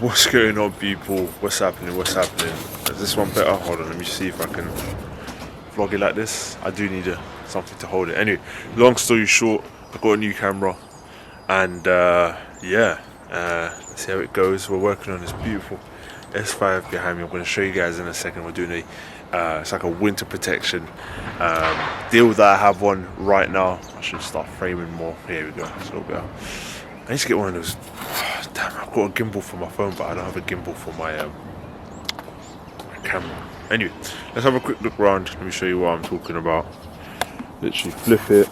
What's going on, people? What's happening? What's happening? Is this one better? Hold on, let me see if I can vlog it like this. I do need something to hold it. Anyway, long story short, I got a new camera, and yeah, let's see how it goes. We're working on this beautiful S5 behind me. I'm going to show you guys in a second. We're doing it's like a winter protection deal that I have on right now. I should start framing more. Here we go. It's a little better. I need to get one of those. Damn, I've got a gimbal for my phone, but I don't have a gimbal for my camera. Anyway, let's have a quick look around. Let me show you what I'm talking about. Literally flip it,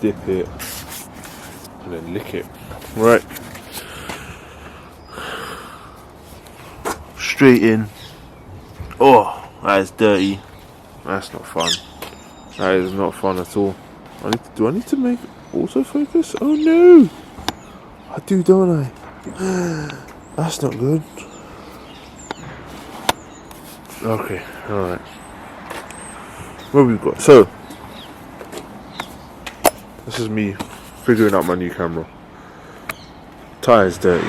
dip it, and then lick it. Right. Straight in. Oh, that is dirty. That's not fun. That is not fun at all. Do I need to make autofocus? Oh no! I do, don't I? That's not good. Okay, alright. What we've got? So, this is me figuring out my new camera. Tyre's dirty.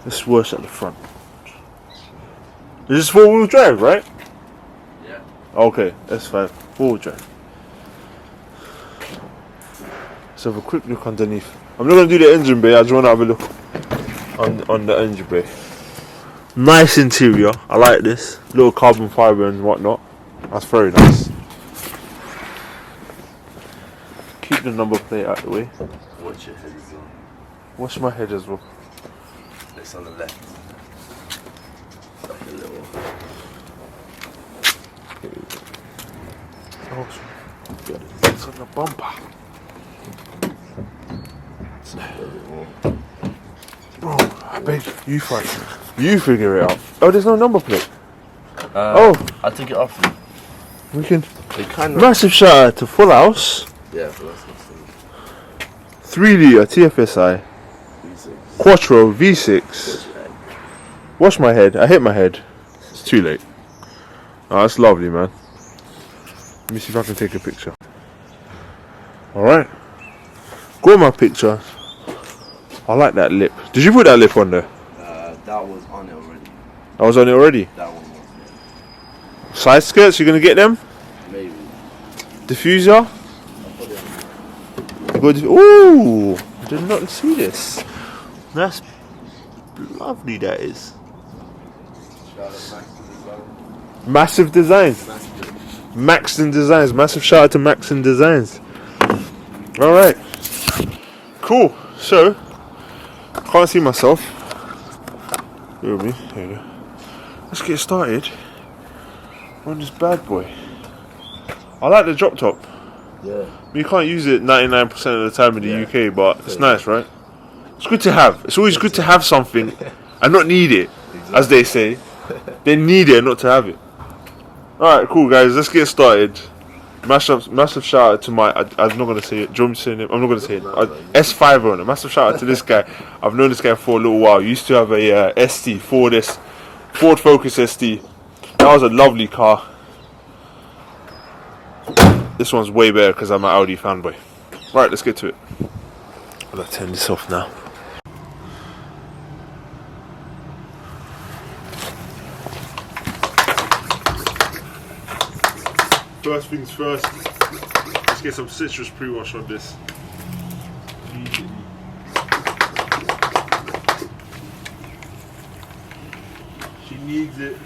It's worse at the front. This is 4-wheel drive, right? Yeah. Okay, S5, 4-wheel drive. Let's have a quick look underneath. I'm not going to do the engine bay, I just want to have a look on the engine bay. Nice interior, I like this. Little carbon fibre and whatnot. That's very nice. Keep the number plate out of the way. Watch your head as well. Watch my head as well. It's on the left. It's like a little... Oh, it's on the bumper. Oh, babe, you figure it out. Oh, there's no number plate. I took it off. We can. They kind of... Massive shout out to Full House. Yeah, but that's not 3 litre TFSI. V6. Quattro V6. Wash my head. I hit my head. It's too late. Oh, that's lovely, man. Let me see if I can take a picture. Alright. Got my picture. I like that lip. Did you put that lip on there? That was on it already. I was on it already. That one was, yeah. Side skirts, you gonna get them? Maybe. Diffuser? Ooh! I did not see this. That's lovely, that is. Massive Designs. Maxton Designs. Massive shout out to Maxton Designs. Alright. Cool. So, can't see myself. Here with me. There you go. Let's get started on this bad boy. I like the drop top. Yeah. You can't use it 99% of the time in the UK, but it's nice, right? It's good to have. It's always good to have something and not need it, as they say. They need it, not to have it. Alright, cool, guys. Let's get started. Massive shout out to my... I'm not going to say it. Do you want me to say it? I'm not going to say it. S5 owner. Massive shout out to this guy. I've known this guy for a little while. Used to have a ST, Ford Focus ST. That was a lovely car. This one's way better because I'm an Audi fanboy. Right, let's get to it. I'm going to turn this off now. First things first, let's get some citrus pre-wash on this. She needs it.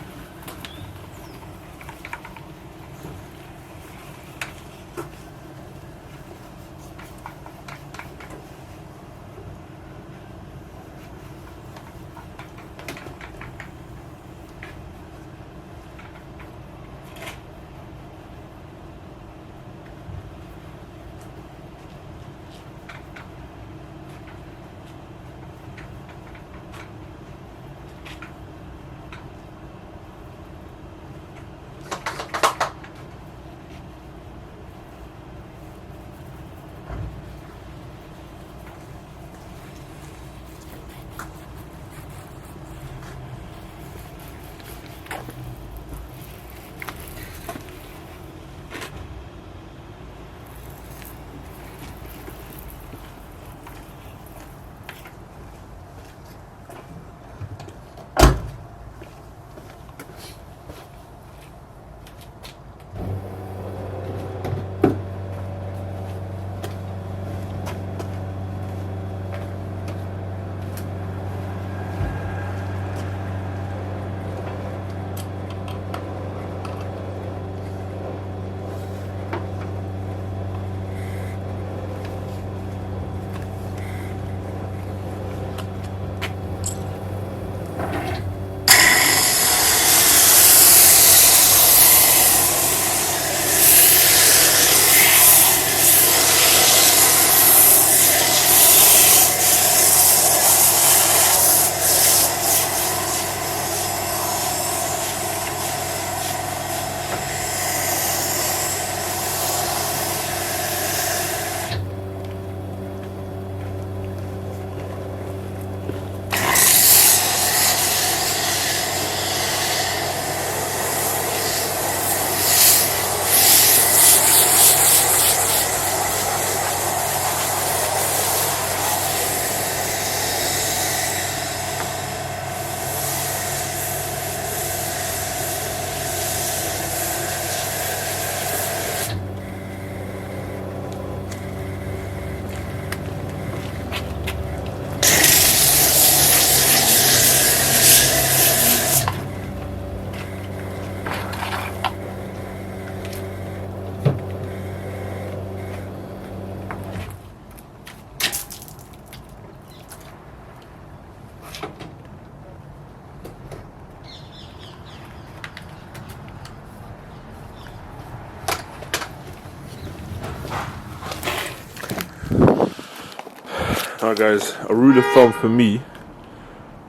Alright guys, a rule of thumb for me,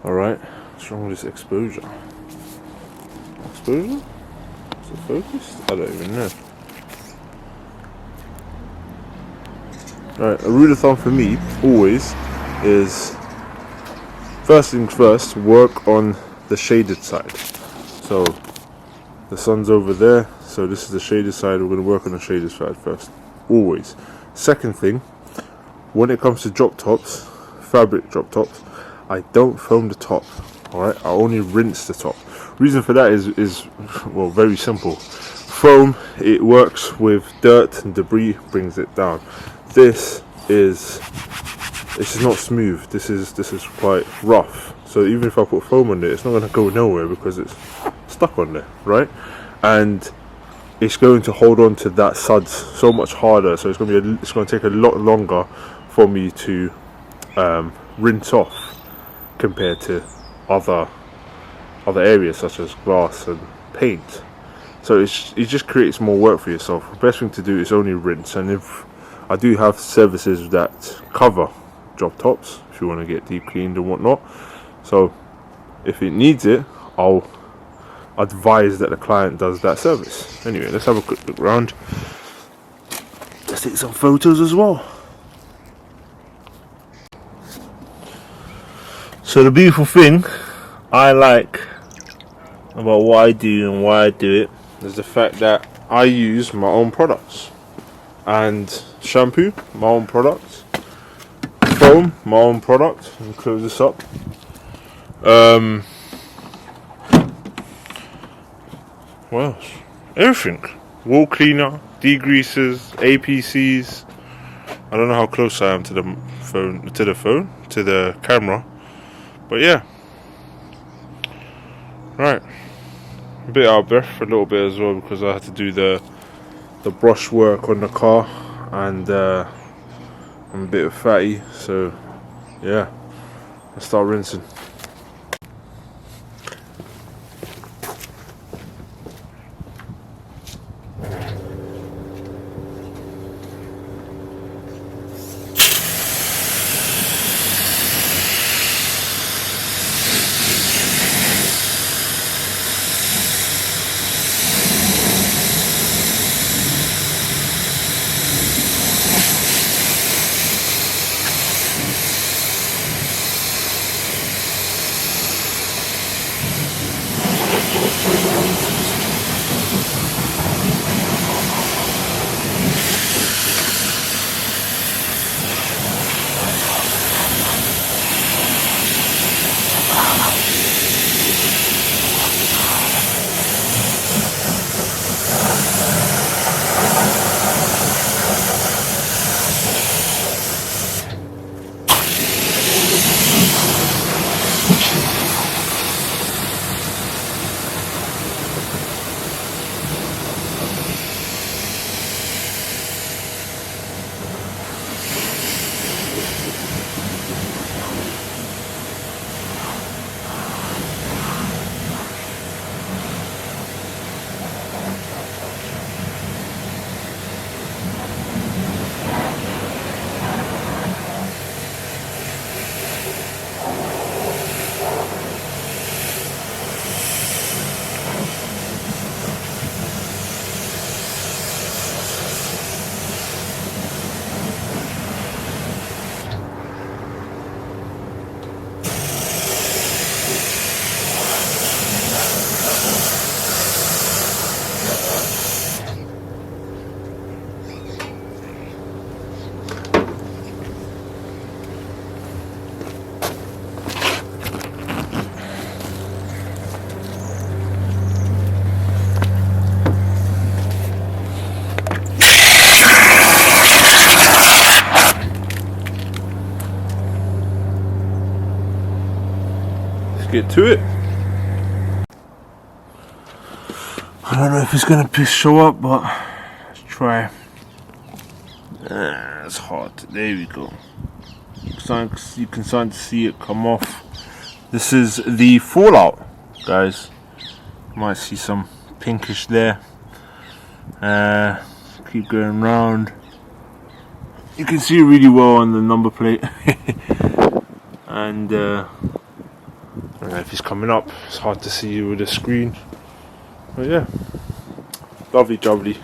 alright, what's wrong with this exposure? Exposure? Is it focused? I don't even know. Alright, a rule of thumb for me, always, is first things first, work on the shaded side. So, the sun's over there, so this is the shaded side, we're going to work on the shaded side first. Always. Second thing, when it comes to drop tops, fabric drop tops, I don't foam the top. Alright, I only rinse the top. Reason for that is well, very simple. Foam, it works with dirt and debris, brings it down. This is not smooth. This is quite rough. So even if I put foam on it, it's not going to go nowhere because it's stuck on there, right? And it's going to hold on to that suds so much harder. So it's going to take a lot longer for me to rinse off compared to other areas such as glass and paint. So it just creates more work for yourself. The best thing to do is only rinse. And if I do have services that cover drop tops, if you want to get deep cleaned and whatnot, so if it needs it, I'll advise that the client does that service. Anyway, let's have a quick look around. Let's take some photos as well. So the beautiful thing I like about what I do and why I do it is the fact that I use my own products. And shampoo, my own product. Foam, my own product. Let me close this up. What else? Everything. Wall cleaner, degreasers, APCs. I don't know how close I am to the camera. But yeah. Right. A bit out of breath a little bit as well because I had to do the brush work on the car, and I'm a bit fatty, so yeah, let's start rinsing. Get to it. I don't know if it's gonna show up, but let's try. It's hot. There we go. You can start to see it come off. This is the fallout, guys. You might see some pinkish there. Keep going round. You can see really well on the number plate. And I don't know if he's coming up, it's hard to see with the screen. But yeah, lovely jubbly.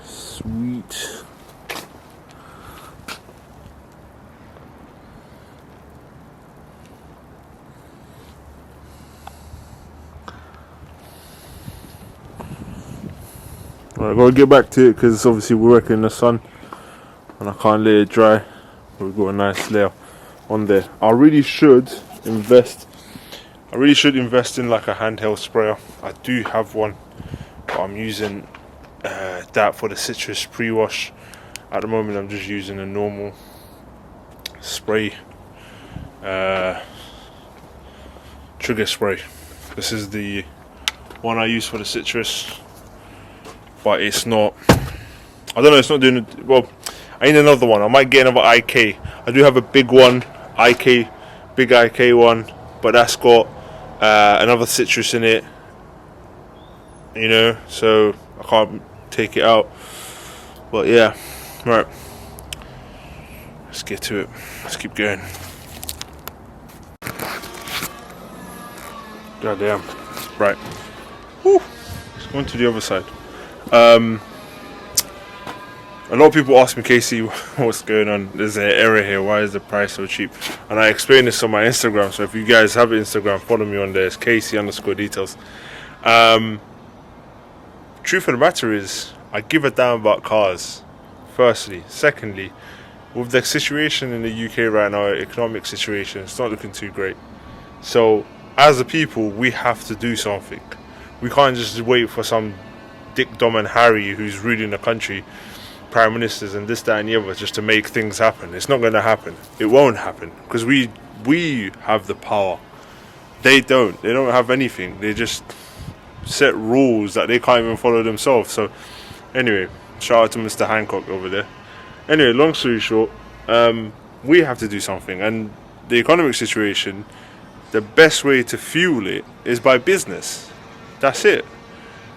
Sweet. Right, gotta get back to it because obviously we're working in the sun and I can't let it dry. We've got a nice layer on there. I really should invest in like a handheld sprayer. I do have one, but I'm using that for the citrus pre-wash. At the moment I'm just using a normal spray, trigger spray. This is the one I use for the citrus, but it's not, I don't know, it's not doing it well. I need another one. I might get another IK. I do have a big one, big IK one, but that's got another citrus in it, you know, so I can't take it out. But yeah, right, let's get to it. Let's keep going. God damn. Right. Whew. Let's go on to the other side. A lot of people ask me, Casey, what's going on? There's an error here. Why is the price so cheap? And I explained this on my Instagram. So if you guys have Instagram, follow me on there. It's Casey_details. Truth of the matter is, I give a damn about cars. Firstly, secondly, with the situation in the UK right now, economic situation, it's not looking too great. So as a people, we have to do something. We can't just wait for some Dick, Dom and Harry who's ruling the country, prime ministers and this, that and the other, just to make things happen. It's not going to happen. It won't happen because we have the power. They don't have anything. They just set rules that they can't even follow themselves. So anyway, shout out to Mr. Hancock over there. Anyway, long story short, we have to do something, and the economic situation, the best way to fuel it is by business. That's it.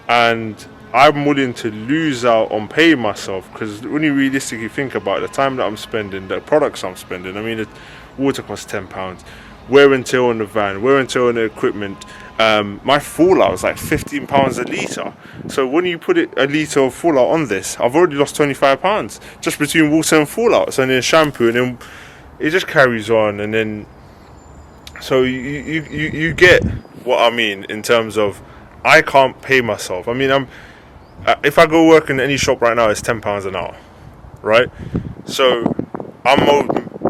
And I'm willing to lose out on paying myself, because when you realistically think about it, the time that I'm spending, the products I'm spending, I mean, the water costs £10, wear and tear on the van, wear and tear on the equipment. My fallout is like £15 a litre. So when you put a litre of fallout on this, I've already lost £25 just between water and fallouts, and then shampoo, and then it just carries on. And then so you get what I mean in terms of I can't pay myself. I mean, if I go work in any shop right now, it's £10 an hour, right? So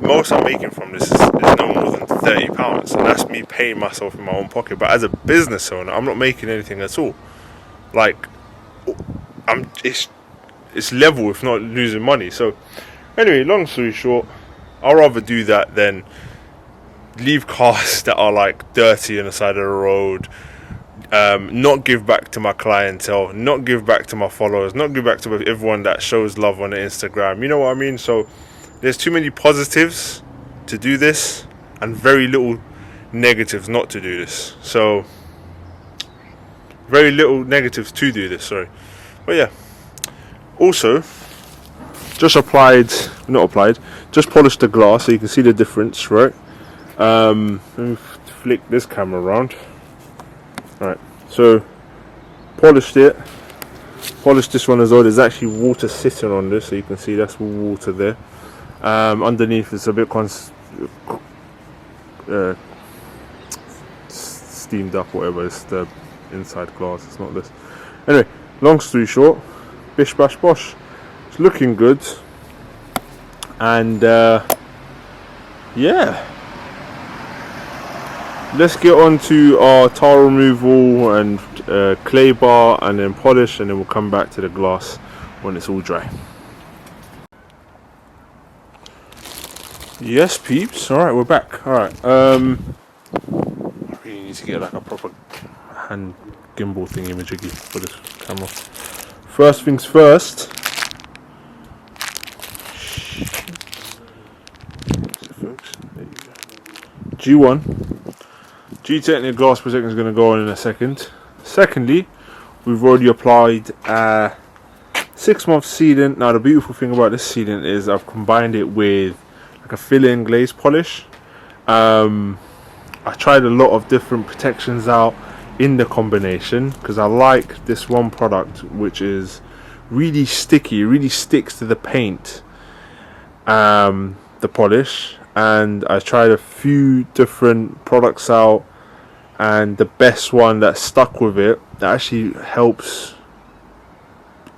most I'm making from this is no more than £30, and that's me paying myself in my own pocket. But as a business owner, I'm not making anything at all. Like, it's level, if not losing money. So anyway, long story short, I'd rather do that than leave cars that are like dirty on the side of the road. Not give back to my clientele, not give back to my followers, not give back to everyone that shows love on the Instagram. You know what I mean? So there's too many positives to do this and very little negatives not to do this. So very little negatives to do this, sorry. But yeah, also just just polished the glass so you can see the difference, right? Let me flick this camera around. Right, so polished this one as well. There's actually water sitting on this, so you can see that's water there. Underneath it's a bit steamed up, whatever. It's the inside glass, it's not this. Anyway, long story short, bish bash bosh, it's looking good. And yeah, let's get on to our tile removal and clay bar, and then polish, and then we'll come back to the glass when it's all dry. Yes, peeps. Alright, we're back. Alright, I really need to get like a proper hand gimbal thingy majiggy for this camera. First things first. G1. G-Technic glass protector is going to go on in a second. Secondly, we've already applied 6-month sealant. Now the beautiful thing about this sealant is I've combined it with like a fill-in glaze polish. I tried a lot of different protections out in the combination because I like this one product which is really sticky, really sticks to the paint, the polish. And I tried a few different products out, and the best one that stuck with it, that actually helps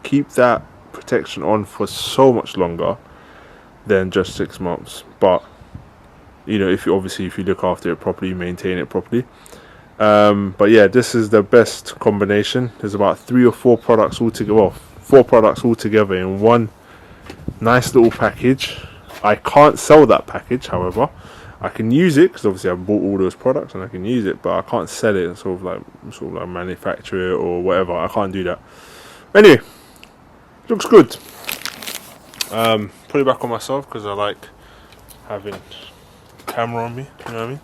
keep that protection on for so much longer than just 6 months. But you know, if you look after it properly, maintain it properly. But yeah, this is the best combination. There's about 3 or 4 products altogether. Well, 4 products altogether in one nice little package. I can't sell that package, however. I can use it because obviously I've bought all those products and I can use it, but I can't sell it and sort of like manufacture it or whatever. I can't do that. Anyway, looks good. Put it back on myself because I like having camera on me, you know what I mean?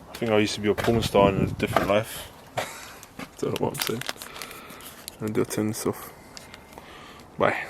I think I used to be a porn star in a different life. Don't know what I'm saying. And do turn this off. Bye.